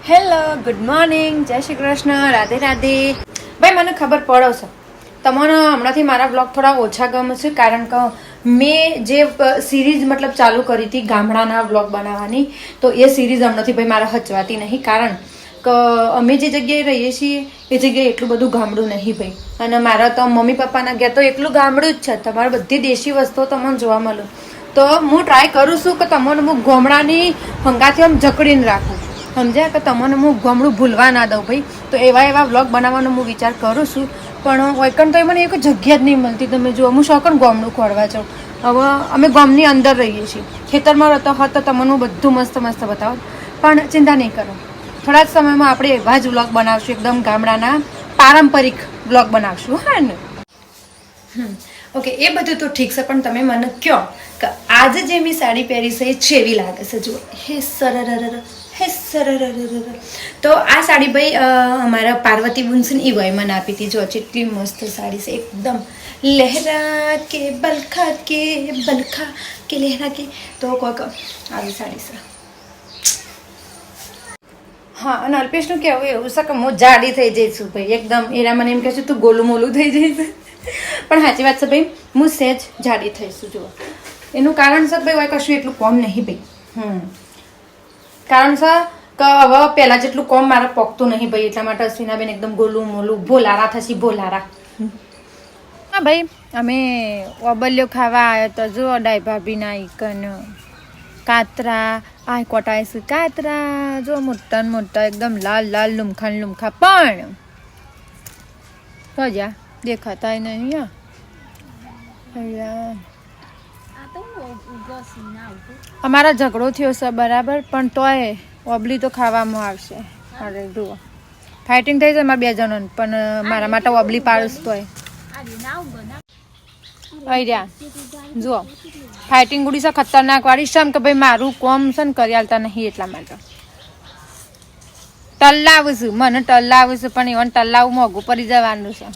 Hello, good morning, જય શ્રી કૃષ્ણ, રાધે રાધે. ભાઈ મને ખબર પડો છે તમને હમણાંથી મારા બ્લોગ થોડા ઓછા ગમે છે, કારણ કે મેં જે સિરીઝ મતલબ ચાલુ કરી હતી ગામડાના બ્લોગ બનાવવાની, તો એ સિરીઝ હમણાંથી ભાઈ મારા હચવાતી નહીં, કારણ કે અમે જે જગ્યાએ રહીએ છીએ એ જગ્યાએ એટલું બધું ગામડું નહીં ભાઈ. અને મારા તો મમ્મી પપ્પાના ઘેર તો એટલું ગામડું જ છે, તમારે બધી દેશી વસ્તુઓ તમને જોવા મળે. તો હું ટ્રાય કરું છું કે તમને હું ગામડાની હંગાથી આમ જકડીને રાખું, સમજ્યા, કે તમને હું ગામડું ભૂલવા ના દઉં ભાઈ. તો એવા વ્લોગ બનાવવાનો હું વિચાર કરું છું, પણ વૈકણ તો મને એક જગ્યા જ નહીં મળતી. તમે જુઓ, હું શોકણ ગામડું ખોરવા જાઉં. હવે અમે ગામની અંદર રહીએ છીએ, ખેતરમાં રહેતો હોત તો તમને હું બધું મસ્ત મસ્ત બતાવો, પણ ચિંતા નહીં કરો, થોડા જ સમયમાં આપણે એવા જ વ્લોગ બનાવશું, એકદમ ગામડાના પારંપરિક વ્લોગ બનાવશું. હા ને, ઓકે, એ બધું તો ઠીક છે, પણ તમે મને કહો કે આજે જે મેં સાડી પહેરી છે એ છેવી લાગે છે. જુઓ, હે સરર હે સરર. તો આ સાડી ભાઈ અમારા પાર્વતી બુન્સન ઈ ભાઈ મને આપી હતી. જો કેટલી મસ્ત સાડી છે, એકદમ લહેરા કે બલખા કે લહેરા કે, તો કોઈક આવી સાડી છે. હા, અને અલ્પેશનું કહેવું એવું છે કે હું જાડી થઈ જઈશું ભાઈ, એકદમ. એના મને એમ કહે છે તું ગોલું મોલું થઈ જઈશ, પણ સાચી વાત છે ભાઈ, હું સહેજ જાડી થઈશું. જુઓ, એનું કારણ છે ભાઈ કશું એટલું કોમ નહીં ભાઈ. કારણ છે કે હવે પહેલાં જેટલું કોમ મારે પોકતું નહીં ભાઈ, એટલા માટે અશ્વિનાબેન એકદમ ગોલું મોલું ભોલારા થશે, ભોલારા. હા ભાઈ, અમે ઓબલ્યો ખાવા આવ્યો તો જો ડાય ભાભીના ઈકન કાતરા આ કોટાય છે, કાતરા જો મોટા મોટા એકદમ લાલ લાલ લુમખા, પણ તો જા દેખાતા નહીં. અમારા ઝઘડો થયો છે બરાબર, પણ તોય ઓબલી તો ખાવામાં આવશે. અરે જુઓ, ફાઇટિંગ થઈ જાય મારા બે જણોને, પણ મારા માટે ઓબલી પાડું તોય અહીં રહ્યા. જુઓ, ફાઇટિંગ ઉડી છે ખતરનાક વાળી, શમ કે ભાઈ મારું કોમ છે ને કરી આલતા નહીં, એટલા માટે ટલ્લાવું છું. મને ટલ્લાવું છે, પણ એવન ટલ્લાવું મોંઘું પડી જવાનું છે.